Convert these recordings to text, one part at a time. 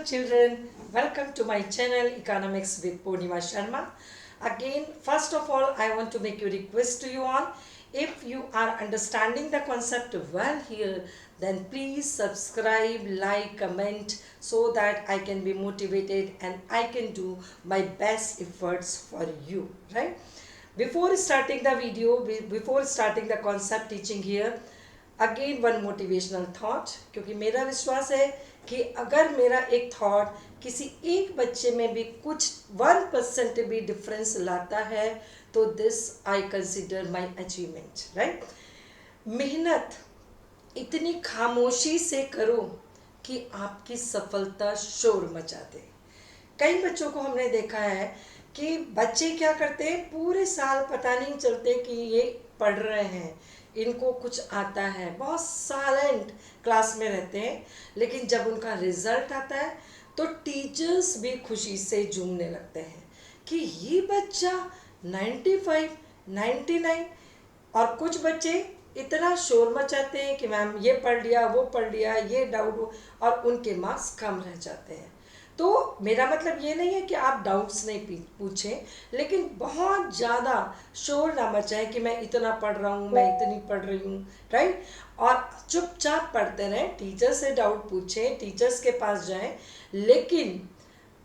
children, welcome to my channel Economics with Purnima Sharma. Again, first of all, I want to make a request to you all. If you are understanding the concept well here, then please subscribe, like, comment so that I can be motivated and I can do my best efforts for you, right? Before starting the video, before starting the concept teaching here, again one motivational thought, क्योंकि मेरा विश्वास है कि अगर मेरा एक thought किसी एक बच्चे में भी कुछ 1% भी डिफरेंस लाता है तो this I consider my achievement, right. मेहनत इतनी खामोशी से करो कि आपकी सफलता शोर मचा दे। कई बच्चों को हमने देखा है कि बच्चे क्या करते हैं, पूरे साल पता नहीं चलते कि ये पढ़ रहे हैं, इनको कुछ आता है, बहुत साइलेंट क्लास में रहते हैं, लेकिन जब उनका रिजल्ट आता है तो टीचर्स भी खुशी से झूमने लगते हैं कि ये बच्चा 95, 99। और कुछ बच्चे इतना शोर मचाते हैं कि मैम ये पढ़ लिया, वो पढ़ लिया, ये डाउट हो, और उनके मार्क्स कम रह जाते हैं। तो मेरा मतलब ये नहीं है कि आप डाउट्स नहीं पूछें, लेकिन बहुत ज़्यादा शोर ना मचाएं कि मैं इतना पढ़ रहा हूँ, मैं इतनी पढ़ रही हूँ, राइट। और चुपचाप पढ़ते रहें, टीचर से डाउट पूछें, टीचर्स के पास जाएं, लेकिन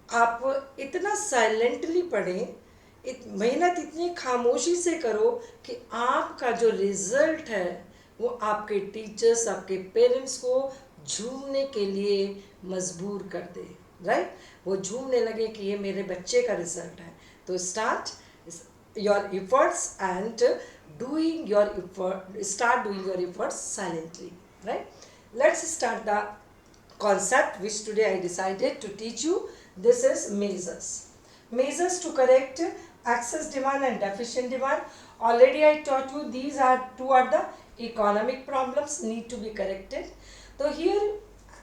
आप इतना साइलेंटली पढ़ें, मेहनत इतनी खामोशी से करो कि आपका जो रिजल्ट है वो आपके टीचर्स, आपके पेरेंट्स को झूमने के लिए मजबूर कर दे, राइट। वो झूमने लगे कि ये मेरे बच्चे का रिजल्ट है। तो start your efforts and doing your effort, start doing your efforts silently, right. Let's start the concept which today I decided to teach you. This is measures to correct excess demand and deficient demand. Already I taught you these are two are the economic problems need to be corrected. So here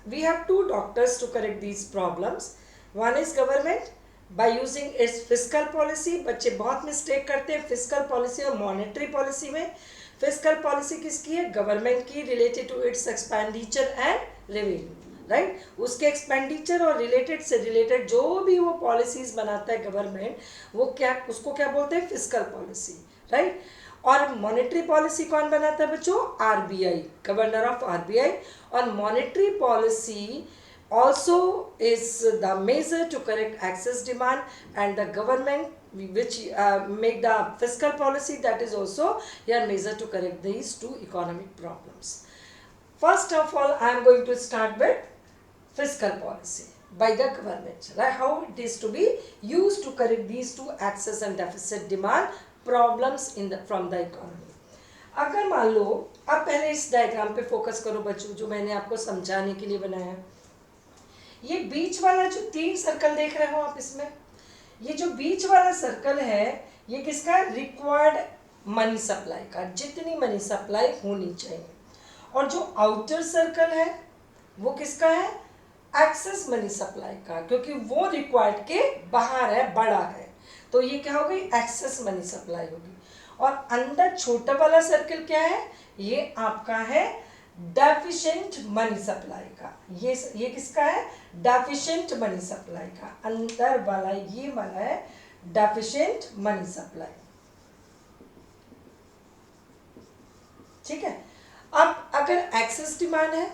we have two doctors to correct these problems. One is government by using its fiscal policy. बच्चे बहुत mistake करते हैं physical policy और monetary policy में। Physical policy किसकी है? Government की, related to its expenditure and revenue, right. उसके एक्सपेंडिचर और रिलेटेड से रिलेटेड जो भी वो पॉलिसीज बनाता है गवर्नमेंट, वो क्या, उसको क्या बोलते हैं? Physical policy, right. और मॉनेटरी पॉलिसी कौन बनाता है बच्चों? RBI, governor of RBI. और monetary policy also is the measure to correct excess demand, and the government which make the fiscal policy, that is also your measure to correct these two economic problems. First of all, I am going to start with fiscal policy by the government, right? How it is to be used to correct these two excess and deficit demand problems in the from the economy. अगर मान लो, अब पहले इस diagram पे focus करो बच्चों, जो मैंने आपको समझाने के लिए बनाया है। ये बीच वाला जो 3 सर्कल देख रहे हो आप, इसमें ये जो बीच वाला सर्कल है ये किसका? रिक्वायर्ड मनी सप्लाई का, जितनी मनी सप्लाई होनी चाहिए। और जो आउटर सर्कल है वो किसका है? एक्सेस मनी सप्लाई का, क्योंकि वो रिक्वायर्ड के बाहर है, बड़ा है, तो ये क्या हो गई? एक्सेस मनी सप्लाई होगी। और अंदर छोटा वाला सर्कल क्या है? ये आपका है डेफिशिएंट मनी सप्लाई का। ये किसका है? डेफिशिएंट मनी सप्लाई का। अंदर वाला ये वाला है डेफिशिएंट मनी सप्लाई, ठीक है। अब अगर एक्सेस डिमांड है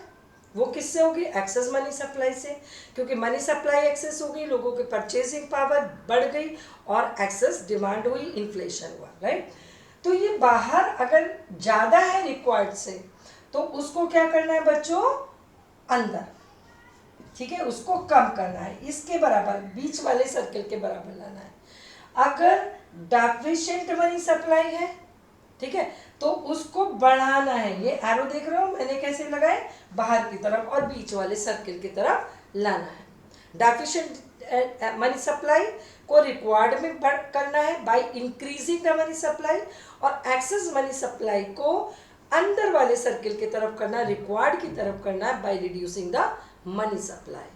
वो किससे होगी? एक्सेस मनी सप्लाई से, क्योंकि मनी सप्लाई एक्सेस हो गई, लोगों की परचेसिंग पावर बढ़ गई और एक्सेस डिमांड हुई, इन्फ्लेशन हुआ, राइट। तो ये बाहर अगर ज़्यादा है रिक्वायर्ड से, तो उसको क्या करना है बच्चों? अंदर, ठीक है, उसको कम करना है, इसके बराबर, बीच वाले सर्कल के बराबर लाना है। अगर डेफिशिएंट मनी सप्लाई है, ठीक है, तो उसको बढ़ाना है। ये एरो देख रहे हो मैंने कैसे लगाए? बाहर की तरफ और बीच वाले सर्कल की तरफ लाना है। डेफिशिएंट मनी सप्लाई को रिक्वायर्ड में करना है by increasing the money supply, और एक्सेस मनी सप्लाई को अंदर वाले सर्कल की तरफ करना, रिक्वायर्ड की तरफ करना है by reducing the money supply,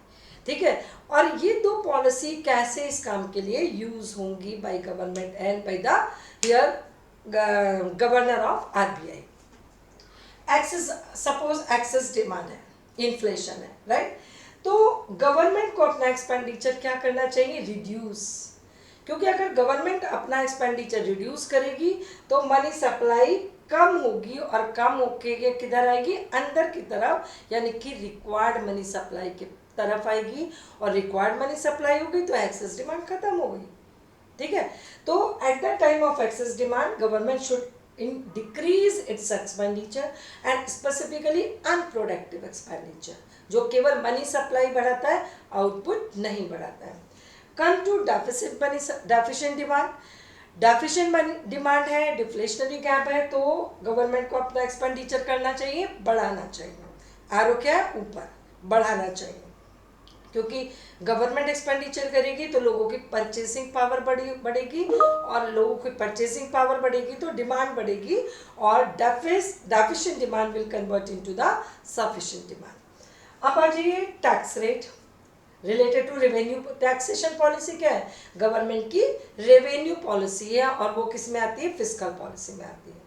ठीक है। और ये दो पॉलिसी कैसे इस काम के लिए यूज होंगी? By government and by the here governor of RBI. Excess, suppose excess demand है, इन्फ्लेशन है, राइट। तो गवर्नमेंट को अपना एक्सपेंडिचर क्या करना चाहिए, रिड्यूस, क्योंकि अगर गवर्नमेंट अपना एक्सपेंडिचर रिड्यूस करेगी तो मनी सप्लाई कम होगी और कम होके किधर आएगी, अंदर की तरफ, यानी कि रिक्वायर्ड मनी सप्लाई की तरफ आएगी, और रिक्वायर्ड मनी सप्लाई होगी तो एक्सेस डिमांड खत्म हो गई, ठीक है। तो eight the time of excess demand government should decrease its expenditure and specifically unproductive expenditure, जो केवल मनी सप्लाई बढ़ाता है, आउटपुट नहीं बढ़ाता है। Come to deficient demand, deficient demand है, डिफ्लेशनरी गैप है, तो गवर्नमेंट को अपना एक्सपेंडिचर करना चाहिए, बढ़ाना चाहिए। आरो क्या है, ऊपर बढ़ाना चाहिए, क्योंकि गवर्नमेंट एक्सपेंडिचर करेगी तो लोगों की परचेसिंग पावर बढ़ेगी, और लोगों की परचेसिंग पावर बढ़ेगी तो डिमांड बढ़ेगी, और deficient demand will convert into the sufficient demand. अब आ जाइए tax rate related to revenue. Taxation policy क्या है, गवर्नमेंट की रेवेन्यू पॉलिसी है, और वो किस में आती है, फिस्कल पॉलिसी में आती है।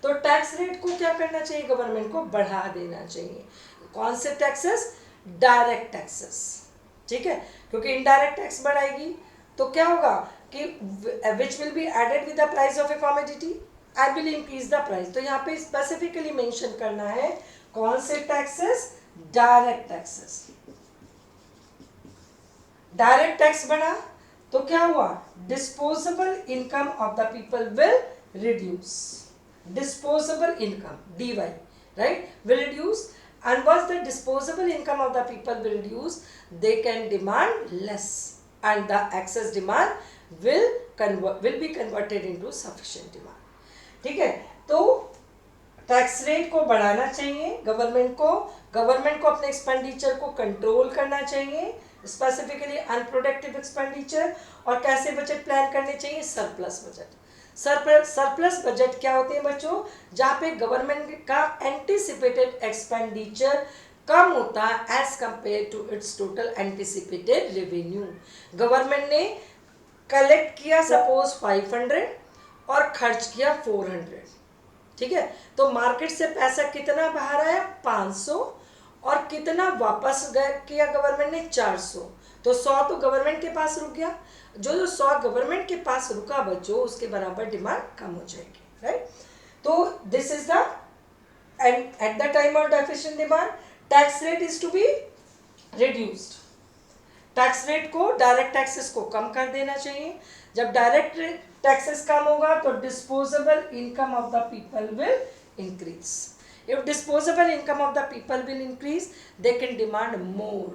तो टैक्स रेट को क्या करना चाहिए, गवर्नमेंट को बढ़ा देना चाहिए। कौन से टैक्सेस, डायरेक्ट टैक्सेस, ठीक है, क्योंकि इनडायरेक्ट टैक्स बढ़ाएगी तो क्या होगा कि which will be added with the price of a commodity and will increase the price. तो यहाँ पे स्पेसिफिकली मेंशन करना है कौन से taxes, direct taxes. Direct tax बढ़ा तो क्या हुआ, disposable income of the people will reduce, disposable income DY, right, will reduce, and once the disposable income of the people will reduce, they can demand less, and the excess demand will be converted into sufficient demand, ठीक है। तो tax rate को बढ़ाना चाहिए government को अपने expenditure को control करना चाहिए, स्पेसिफिकली अनप्रोडक्टिव एक्सपेंडिचर, और कैसे बजट प्लान करने चाहिए, सरप्लस बजट। सरप्लस बजट क्या होते हैं बच्चों, जहाँ पे गवर्नमेंट का एंटिसिपेटेड एक्सपेंडिचर कम होता है as compare to its total anticipated revenue. Government ने कलेक्ट किया सपोज 500 और खर्च किया 400, ठीक है, तो मार्केट से पैसा कितना बाहर आया, 500, और कितना वापस किया गवर्नमेंट ने, 400, तो 100 तो गवर्नमेंट के पास रुक गया। जो 100 गवर्नमेंट के पास रुका बच्चों, उसके बराबर डिमांड कम हो जाएगी, राइट। तो this is the end at the time of deficient demand tax rate is to be reduced. Tax rate को, डायरेक्ट टैक्सेस को कम कर देना चाहिए। जब डायरेक्ट टैक्सेस कम होगा तो disposable income of the people will increase. If disposable income of the people will increase, they can demand more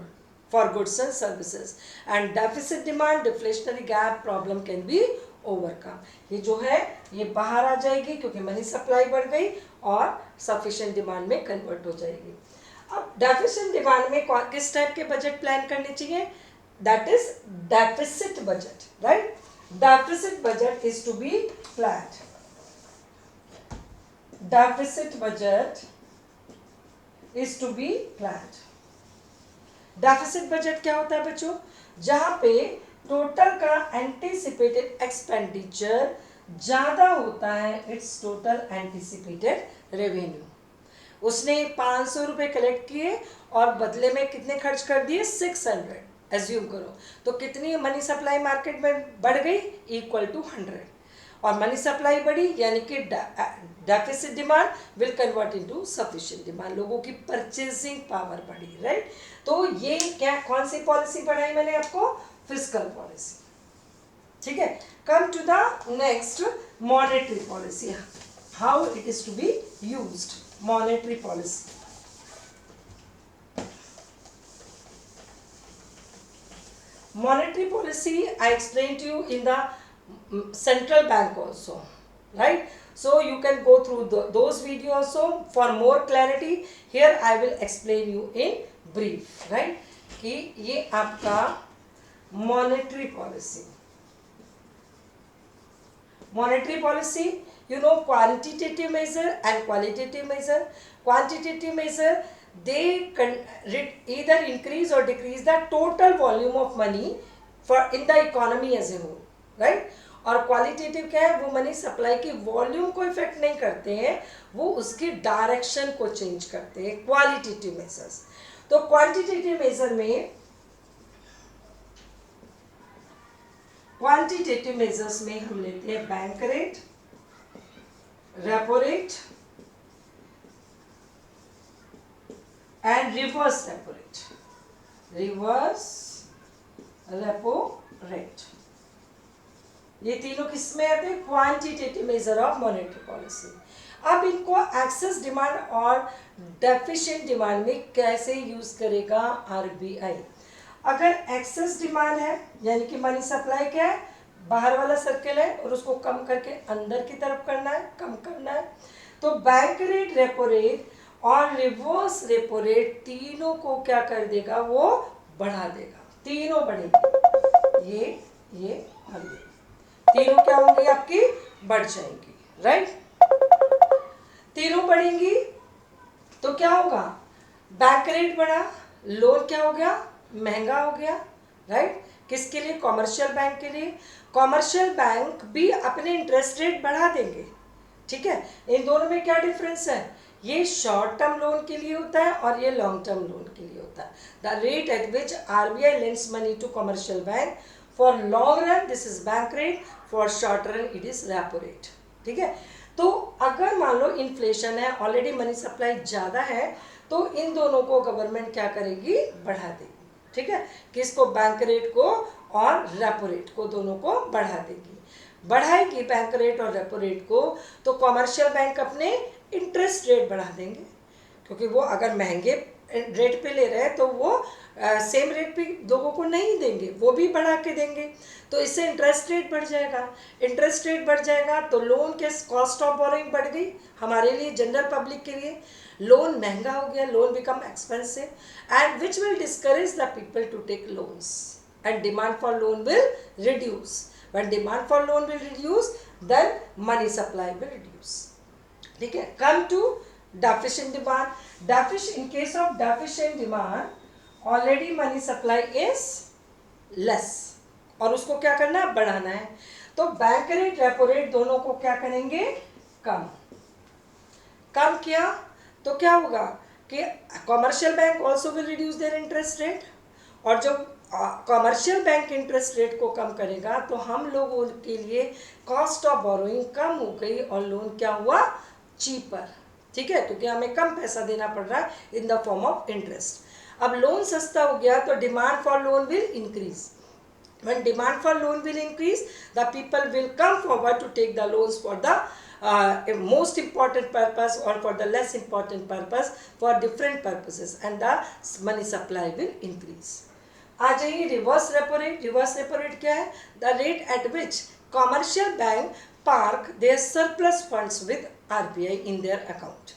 for goods and services, and deficit demand, deflationary gap problem can be overcome. ये जो है ये बाहर आ जाएगी क्योंकि money supply बढ़ गई और सफिशिएंट डिमांड में कन्वर्ट हो जाएगी। अब डेफिशिएंट डिमांड में किस टाइप के बजट प्लान करने चाहिए, that is deficit budget, right. Deficit budget is to be planned. Deficit budget is to be planned. Deficit budget क्या होता है बच्चों, जहाँ पे टोटल का एंटीसिपेटेड एक्सपेंडिचर ज़्यादा होता है इट्स टोटल एंटीसिपेटेड रेवेन्यू। उसने 500 रुपये कलेक्ट किए और बदले में कितने खर्च कर दिए, 600, एज्यूम करो, तो कितनी मनी सप्लाई मार्केट में बढ़ गई, इक्वल टू 100, और मनी सप्लाई बढ़ी यानी कि deficit demand will convert into sufficient demand, लोगों की परचेसिंग पावर बढ़ी, राइट। तो ये क्या, कौन सी पॉलिसी पढ़ाई मैंने आपको, फिस्कल पॉलिसी, ठीक है। Come to the next, monetary policy, how it is to be used. Monetary policy, monetary policy I explained to you in the central bank also, right. So you can go through those videos also for more clarity. Here I will explain you in brief, right, कि ये आपका monetary policy, monetary policy, you know, quantitative measure and qualitative measure. Quantitative measure, they either increase or decrease the total volume of money for in the economy as a whole, right. और qualitative क्या है, वो money supply की volume को effect नहीं करते हैं, वो उसकी डायरेक्शन को चेंज करते हैं, क्वालिटेटिव मेजर्स। तो क्वांटिटेटिव मेजर में क्वांटिटेटिव मेजर्स में हम लेते हैं bank rate, repo rate and reverse repo rate, reverse repo rate. ये तीनों किसमें आते हैं? Quantitative measure of monetary policy. अब इनको एक्सेस डिमांड और डेफिशिएंट डिमांड में कैसे यूज करेगा आरबीआई? अगर एक्सेस डिमांड है यानी कि मनी सप्लाई क्या है, बाहर वाला सर्कल है और उसको कम करके अंदर की तरफ करना है, कम करना है, तो बैंक रेट, रेपो रेट और रिवर्स रेपो रेट तीनों को क्या कर देगा? वो बढ़ा देगा। तीनों बढ़ेंगे, ये और ये तीनों क्या होंगी? आपकी बढ़ जाएंगी, राइट। तीनों बढ़ेंगी तो क्या होगा? बैंक रेट बढ़ा, लोन क्या हो गया? महंगा हो गया, राइट। किसके लिए? कॉमर्शियल बैंक के लिए। कॉमर्शियल बैंक भी अपने इंटरेस्ट रेट बढ़ा देंगे, ठीक है। इन दोनों में क्या डिफरेंस है? ये शॉर्ट टर्म लोन के लिए होता है और ये लॉन्ग टर्म लोन के लिए होता है। The rate at which RBI lends money to commercial bank for long run this is bank rate, for short run it is repo rate, ठीक है। तो अगर मान लो इन्फ्लेशन है, ऑलरेडी मनी सप्लाई ज़्यादा है, तो इन दोनों को गवर्नमेंट क्या करेगी? बढ़ा देगी, ठीक है। किसको? बैंक रेट को और रेपो रेट को, दोनों को बढ़ा देगी। बढ़ाएगी बैंक रेट और रेपो रेट को तो कॉमर्शियल बैंक अपने इंटरेस्ट रेट बढ़ा देंगे, क्योंकि वो अगर महंगे रेट पे ले रहे हैं तो वो सेम रेट पे लोगों को नहीं देंगे, वो भी बढ़ा के देंगे, तो इससे इंटरेस्ट रेट बढ़ जाएगा। इंटरेस्ट रेट बढ़ जाएगा तो लोन के कॉस्ट ऑफ बोरोइंग बढ़ गई, हमारे लिए, जनरल पब्लिक के लिए लोन महंगा हो गया, loan become expensive and which will discourage the people to take loans and demand for loan will reduce. When demand for loan will reduce, then money supply will reduce. ठीक है। Come to deficient demand. In case of deficient demand, already money supply is less. और उसको क्या करना है? बढ़ाना है। तो बैंक रेट, रेपो रेट दोनों को क्या करेंगे? कम। कम किया तो क्या होगा कि commercial bank also will reduce their interest rate, और जब कॉमर्शियल बैंक इंटरेस्ट रेट को कम करेगा तो हम लोगों के लिए कॉस्ट ऑफ बोरोइंग कम हो गई और लोन क्या हुआ? चीपर, ठीक है, क्योंकि हमें कम पैसा देना पड़ रहा है इन द फॉर्म ऑफ इंटरेस्ट। अब लोन सस्ता हो गया तो demand for loan will increase. When demand for loan will increase, the people will come forward to take the loans for the most important purpose or for the less important purpose, for different purposes, and the money supply will increase. आ जाइए reverse repo rate. Reverse repo rate क्या है? The rate at which commercial bank park their surplus funds with RBI in their account.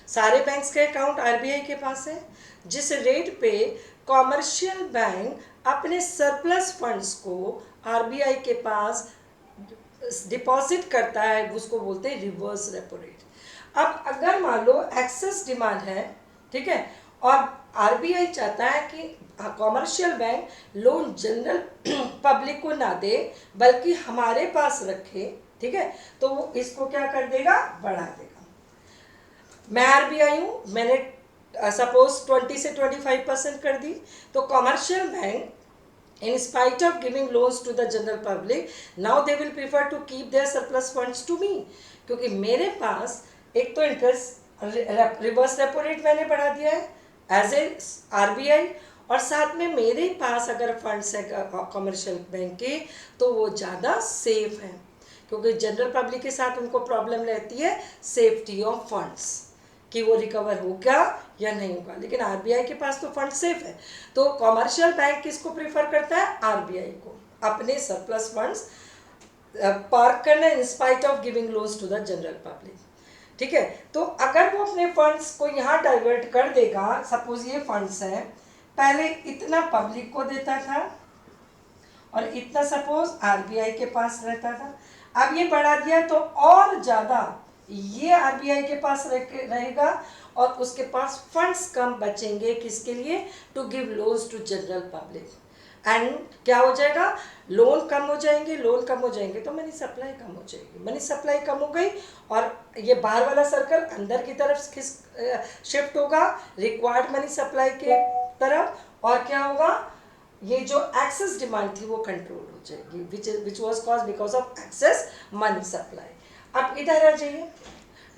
सारे banks के account RBI के पास है, जिस रेट पे कॉमर्शियल बैंक अपने सरप्लस फंड्स को आरबीआई के पास डिपॉजिट करता है, उसको बोलते हैं रिवर्स रेपो रेट। अब अगर मान लो एक्सेस डिमांड है, ठीक है, और आरबीआई चाहता है कि commercial bank loan general public को ना दे बल्कि हमारे पास रखे, ठीक है, तो वो इसको क्या कर देगा? बढ़ा देगा। मैं आरबीआई हूँ, मैंने सपोज 20 से 25% कर दी, तो commercial bank in spite of giving loans to the general public, now they will prefer to keep their surplus funds to me, क्योंकि मेरे पास एक तो इंटरेस्ट रिवर्स रेपो रेट मैंने बढ़ा दिया है एज ए आरबीआई, और साथ में मेरे पास अगर फंड्स है कॉमर्शियल बैंक के तो वो ज़्यादा सेफ है, क्योंकि जनरल पब्लिक के साथ उनको प्रॉब्लम रहती है सेफ्टी ऑफ फंड्स कि वो रिकवर होगा या नहीं होगा, लेकिन आरबीआई के पास तो फंड सेफ है। तो कॉमर्शियल बैंक किसको प्रेफर करता है? आरबीआई को, अपने सरप्लस फंड्स पार्क करना in spite of giving loans to the general public, ठीक है। तो अगर वो अपने फंड्स को यहाँ डाइवर्ट कर देगा, सपोज ये फंड्स है, पहले इतना पब्लिक को देता था और इतना सपोज आरबीआई के पास रहता था, अब ये बढ़ा दिया तो और ज़्यादा ये आरबीआई के पास रहेगा और उसके पास फंड्स कम बचेंगे, किसके लिए? To give loans to general public, and क्या हो जाएगा? लोन कम हो जाएंगे, लोन कम हो जाएंगे तो मनी सप्लाई कम हो जाएगी, मनी सप्लाई कम हो गई और ये बाहर वाला सर्कल अंदर की तरफ शिफ्ट होगा रिक्वायर्ड मनी सप्लाई के तरफ, और क्या होगा? ये जो एक्सेस डिमांड थी वो कंट्रोल हो जाएगी, which was cause because of excess money supply. अब इधर आ जाइए,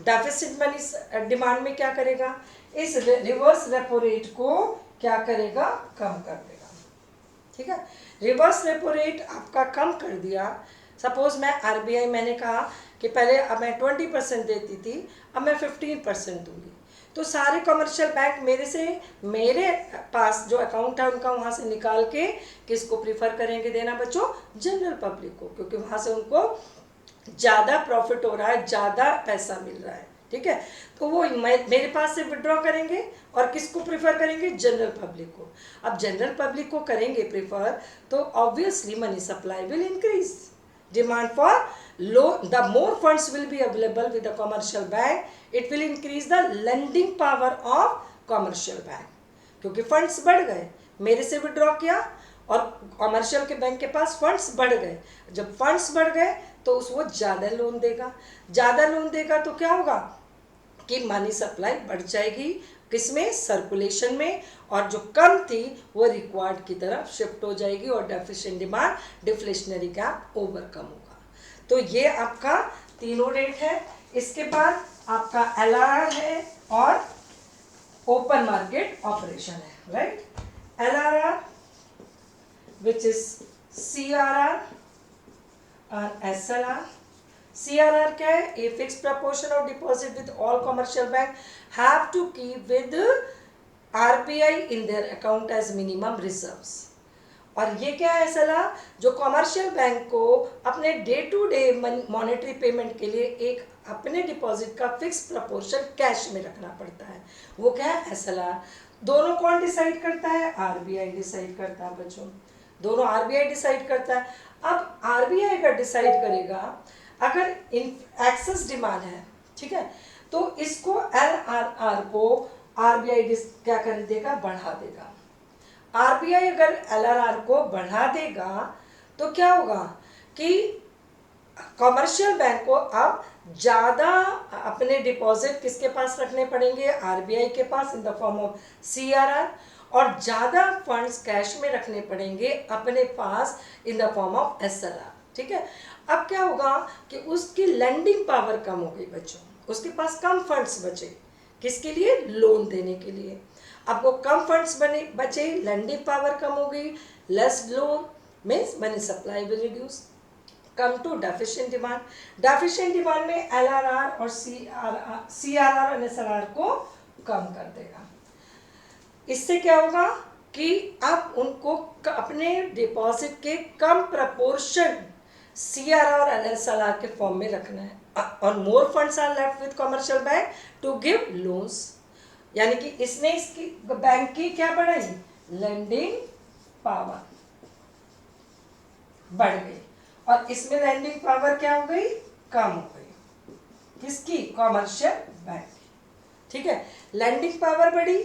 डेफिसिट मनी डिमांड में क्या करेगा, इस रिवर्स रेपो रेट को क्या करेगा, कम कर देगा। ठीक है, रिवर्स रेपो रेट आपका कम कर दिया। सपोज मैं आरबीआई, मैंने कहा कि पहले अब मैं 20% देती थी, अब मैं 15% दूंगी, तो सारे कमर्शियल बैंक मेरे पास जो अकाउंट है उनका वहाँ से निकाल के किसको प्रीफर करेंगे देना बच्चों, जनरल पब्लिक को, क्योंकि वहाँ से उनको ज़्यादा प्रॉफिट हो रहा है, ज़्यादा पैसा मिल रहा है। ठीक है, तो वो मेरे पास से विड्रॉ करेंगे और किसको प्रेफर करेंगे, जनरल पब्लिक को। अब जनरल पब्लिक को करेंगे प्रेफर, तो obviously money supply will increase, demand for loan, the more funds will be available with the commercial bank, it will increase the lending power of commercial bank, क्योंकि funds बढ़ गए, मेरे से withdraw किया और कमर्शियल के bank के पास funds बढ़ गए। जब फंड्स बढ़ गए तो वो ज़्यादा लोन देगा, ज़्यादा लोन देगा तो क्या होगा कि मनी सप्लाई बढ़ जाएगी, किसमें, सर्कुलेशन में, और जो कम थी वो रिक्वायर्ड की तरफ शिफ्ट हो जाएगी और deficient demand, deflationary gap overcome होगा। तो ये आपका तीनों रेट है। इसके बाद आपका एलआरआर है और ओपन मार्केट ऑपरेशन है, right. LRR which is CRR और एसएलआर। सीआरआर क्या है, a fix proportion of deposit with all commercial bank have to keep with RBI in their account as minimum reserves. और ये क्या है सलाह, जो कमर्शियल बैंक को अपने day to day monetary payment के लिए एक अपने डिपॉजिट का फिक्स प्रपोर्शन कैश में रखना पड़ता है, वो क्या है, एसएलआर। दोनों कौन डिसाइड करता है, आरबीआई डिसाइड करता है बच्चों, दोनों आरबीआई डिसाइड करता है। अब आरबीआई अगर डिसाइड करेगा, अगर इन एक्सेस डिमांड है, ठीक है, तो इसको एलआरआर को आरबीआई क्या कर देगा, बढ़ा देगा। आरबीआई अगर एलआरआर को बढ़ा देगा तो क्या होगा कि कमर्शियल बैंक को अब ज़्यादा अपने डिपॉजिट किसके पास रखने पड़ेंगे, आरबीआई के पास in the form of CRR, और ज़्यादा फंड्स कैश में रखने पड़ेंगे अपने पास in the form of SLR. ठीक है, अब क्या होगा कि उसकी लेंडिंग पावर कम हो गई बच्चों, उसके पास कम फंड्स बचे, किसके लिए, लोन देने के लिए। आपको कम फंड्स बचे, लेंडिंग पावर कम हो गई, less loan means money supply will reduce. Come to deficient demand. Deficient demand में एलआरआर और सीआरआर और एसएलआर को कम कर देगा। इससे क्या होगा कि अब उनको अपने डिपॉजिट के कम प्रपोर्शन सीआरआर और एसएलआर के फॉर्म में रखना है, और more funds are left with commercial bank to give loans. यानी कि इसने इसकी बैंक की क्या बढ़ाई, लेंडिंग पावर बढ़ गई, और इसमें लेंडिंग पावर क्या हो गई, कम हो गई, किसकी, कमर्शियल बैंक। ठीक है, लेंडिंग पावर बढ़ी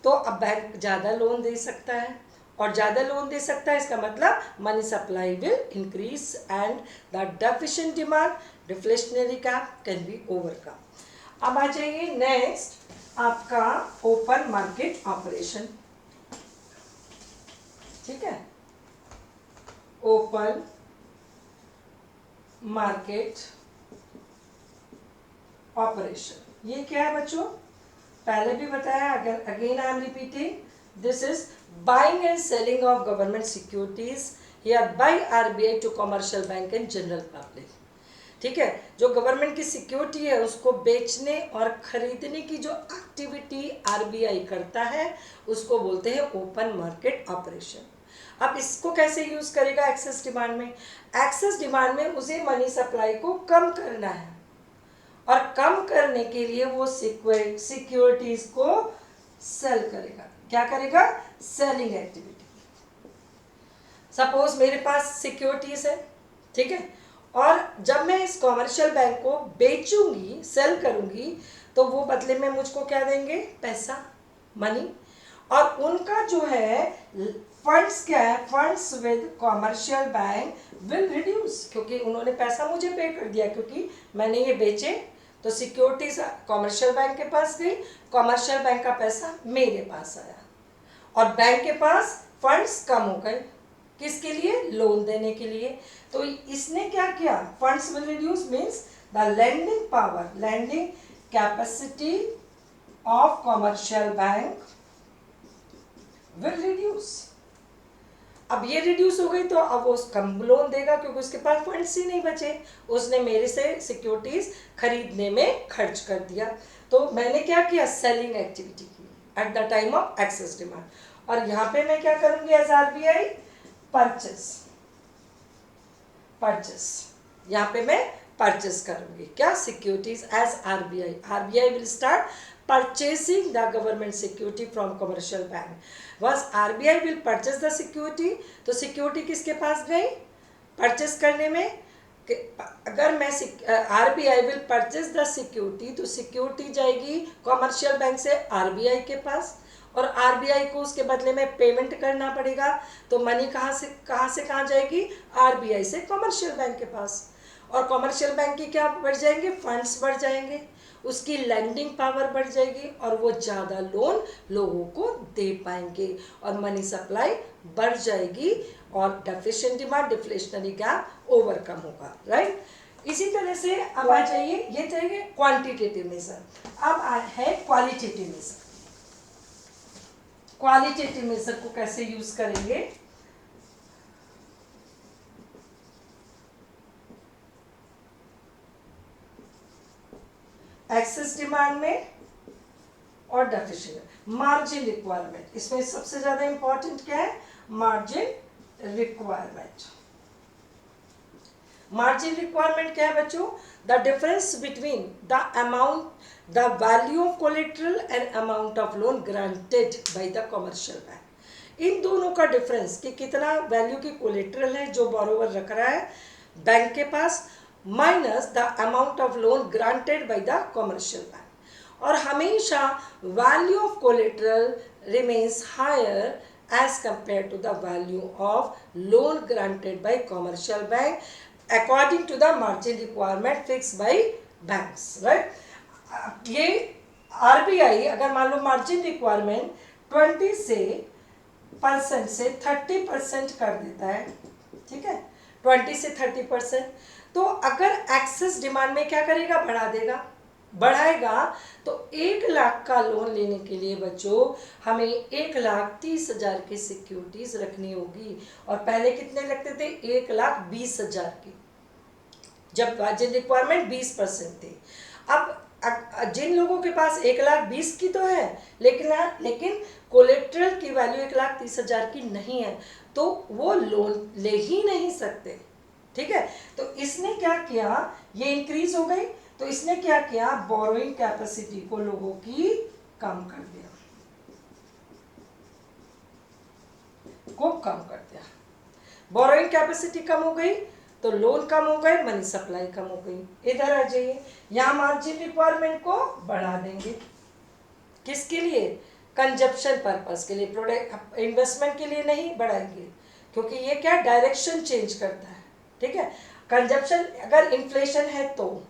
तो अब बैंक ज़्यादा लोन दे सकता है, और ज़्यादा लोन दे सकता है इसका मतलब money supply will increase and the deficient demand, deflationary gap can be overcome. अब आ जाइए नेक्स्ट आपका ओपन मार्केट ऑपरेशन। ठीक है, ओपन मार्केट ऑपरेशन ये क्या है बच्चों, पहले भी बताया, अगर again I am repeating, this is buying and selling of government securities here by RBI to commercial bank and general public. ठीक है, जो गवर्नमेंट की सिक्योरिटी है उसको बेचने और खरीदने की जो एक्टिविटी आरबीआई करता है उसको बोलते हैं ओपन मार्केट ऑपरेशन। अब इसको कैसे यूज करेगा एक्सेस डिमांड में, एक्सेस डिमांड में उसे मनी सप्लाई को कम करना है, और कम करने के लिए वो सिक्योरिटीज को सेल करेगा। क्या करेगा, सेलिंग एक्टिविटी। सपोज मेरे पास सिक्योरिटीज है, ठीक है, और जब मैं इस कमर्शियल बैंक को बेचूंगी, सेल करूंगी, तो वो बदले में मुझको क्या देंगे, पैसा, मनी, और उनका जो है फंड्स क्या है, funds with commercial bank will reduce, क्योंकि उन्होंने पैसा मुझे पे कर दिया, क्योंकि मैंने ये बेचे तो सिक्योरिटीज कमर्शियल बैंक के पास गई, कमर्शियल बैंक का पैसा मेरे पास आया, और बैंक के पास फंड्स कम हो गए, किसके लिए? लोन देने के लिए। तो इसने क्या किया? Funds will reduce means the lending power, lending capacity of commercial bank will reduce. अब ये रिड्यूस हो गई तो अब वो कम लोन देगा क्योंकि उसके पास फंड्स ही नहीं बचे, उसने मेरे से सिक्योरिटीज खरीदने में खर्च कर दिया। तो मैंने क्या किया? सेलिंग एक्टिविटी की eight the time of excess demand. और यहाँ पे मैं क्या करूंगी एज आरबीआई? परचेस, परचेस, यहाँ पे मैं परचेस करूंगी क्या? Securities as RBI. RBI will start purchasing the government security from commercial bank. Once RBI will purchase the security, तो सिक्योरिटी किसके पास गई? परचेस करने में। अगर मैं RBI will purchase the security, तो सिक्योरिटी जाएगी कॉमर्शियल बैंक से RBI के पास, और RBI को उसके बदले में पेमेंट करना पड़ेगा। तो मनी कहाँ से कहाँ जाएगी? RBI से कॉमर्शियल बैंक के पास। और कॉमर्शियल बैंक की क्या बढ़ जाएंगे? फंड्स बढ़ जाएंगे, उसकी लैंडिंग पावर बढ़ जाएगी और वो ज़्यादा लोन लोगों को दे पाएंगे और मनी सप्लाई बढ़ जाएगी और deficient demand, deflationary gap overcome होगा, राइट। इसी तरह से अब आ जाइए, ये चाहिए क्वांटिटेटिव मेजर। अब है क्वालिटेटिव मेजर। क्वालिटेटिव मेजर को कैसे यूज करेंगे? एक्सेस डिमांड में और डेफिशिएंट मार्जिन रिक्वायरमेंट। इसमें सबसे ज्यादा इंपॉर्टेंट क्या है? Margin requirement. मार्जिन रिक्वायरमेंट क्या है बच्चों? The difference between the amount, the value of collateral and amount of loan granted by the commercial bank. इन दोनों का डिफरेंस कि कितना वैल्यू की कोलेट्रल है जो बोरोवर रख रहा है बैंक के पास, minus the amount of loan granted by the commercial bank. और हमेशा value of collateral remains higher as compared to the value of loan granted by commercial bank according to the margin requirement fixed by banks, right? ये RBI अगर मान low margin requirement 20% से 30% कर देता है, ठीक है, 20 से 30%, तो अगर एक्सेस डिमांड में क्या करेगा? बढ़ा देगा, बढ़ाएगा। तो 1 लाख का लोन लेने के लिए बच्चों हमें 1,30,000 की सिक्योरिटीज रखनी होगी, और पहले कितने लगते थे? 1,20,000 की, जब मार्जिन रिक्वायरमेंट 20% थी। अब जिन लोगों के पास 1,20,000 की तो है, लेकिन कोलेट्रल की वैल्यू 1,30,000 की नहीं है, तो वो लोन ले ही नहीं सकते, ठीक है। तो इसने क्या किया? ये इंक्रीज हो गई, तो इसने क्या किया? बोरोइंग कैपेसिटी को लोगों की कम कर दिया, कम कर दिया। बोरोइंग कैपेसिटी कम हो गई तो लोन कम हो गए, मनी सप्लाई कम हो गई। इधर आ जाइए, यहाँ मार्जिन रिक्वायरमेंट को बढ़ा देंगे, किसके लिए? कंजप्शन पर्पस के लिए, प्रोडक्ट इन्वेस्टमेंट के लिए नहीं बढ़ाएंगे, क्योंकि ये क्या डायरेक्शन चेंज करता है, ठीक है। कंजप्शन अगर इन्फ्लेशन है तो,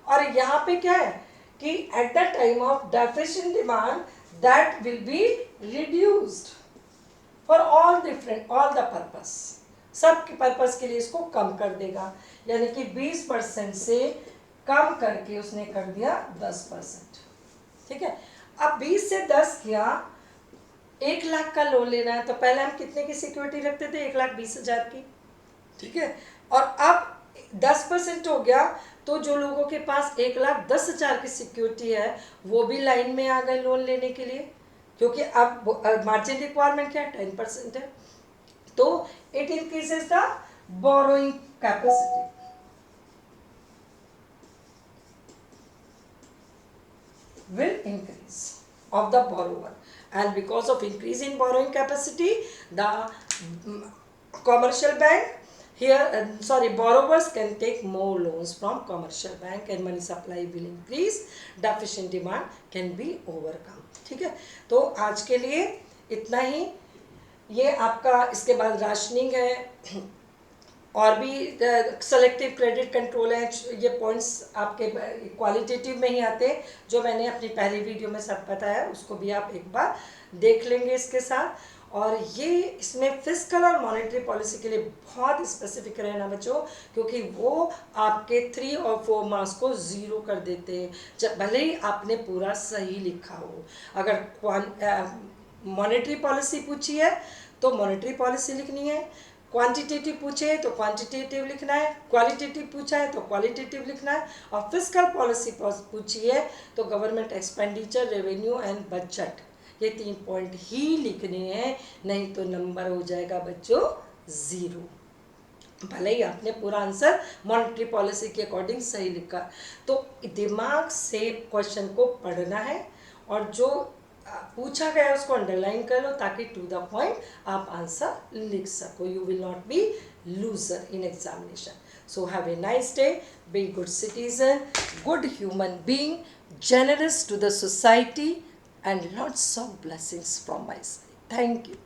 और यहाँ पे क्या है कि eight the time of deficient demand that will be reduced for all the purpose, सब के पर्पस के लिए इसको कम कर देगा, यानी कि 20% से कम करके उसने कर दिया 10%, ठीक है। अब 20 से 10 किया, 1 लाख का लोन लेना है तो पहले हम कितने की सिक्योरिटी रखते थे? 1,20,000 की, ठीक है। और अब 10% हो गया, तो जो लोगों के पास 1,10,000 की सिक्योरिटी है वो भी लाइन में आ गए लोन लेने के लिए, क्योंकि अब मार्जिन रिक्वायरमेंट क्या है? 10% है, तो it increases the borrowing capacity. will increase of the borrower, and because of increase in borrowing capacity the commercial bank borrowers can take more loans from commercial bank and money supply will increase, deficient demand can be overcome, ठीक है। तो आज के लिए इतना ही। ये आपका इसके बाद राशनिंग है और भी सेलेक्टिव क्रेडिट कंट्रोल है, ये पॉइंट्स आपके क्वालिटेटिव में ही आते हैं जो मैंने अपनी पहली वीडियो में सब बताया, उसको भी आप एक बार देख लेंगे इसके साथ। और ये इसमें फिजिकल और मॉनेटरी पॉलिसी के लिए बहुत स्पेसिफिक रहना बच्चों, क्योंकि वो आपके 3 और 4 मार्क्स को ज़ीरो कर देते हैं, जब भले ही आपने पूरा सही लिखा हो। अगर मॉनेटरी पॉलिसी पूछी है तो मॉनेटरी पॉलिसी लिखनी है, क्वांटिटेटिव पूछे तो क्वांटिटेटिव लिखना है, क्वालिटेटिव पूछा है तो क्वालिटेटिव लिखना है, और फिजिकल पॉलिसी पूछी है तो government expenditure, revenue and budget, ये 3 पॉइंट ही लिखने हैं, नहीं तो नंबर हो जाएगा बच्चों 0। भले ही आपने पूरा आंसर मॉनेटरी पॉलिसी के अकॉर्डिंग सही लिखा। तो दिमाग से क्वेश्चन को पढ़ना है और जो पूछा गया है उसको अंडरलाइन कर लो, ताकि टू द पॉइंट आप आंसर लिख सको। You will not be loser in examination. So have a nice day, be good citizen, good human being, generous to the society, and lots of blessings from my side. Thank you.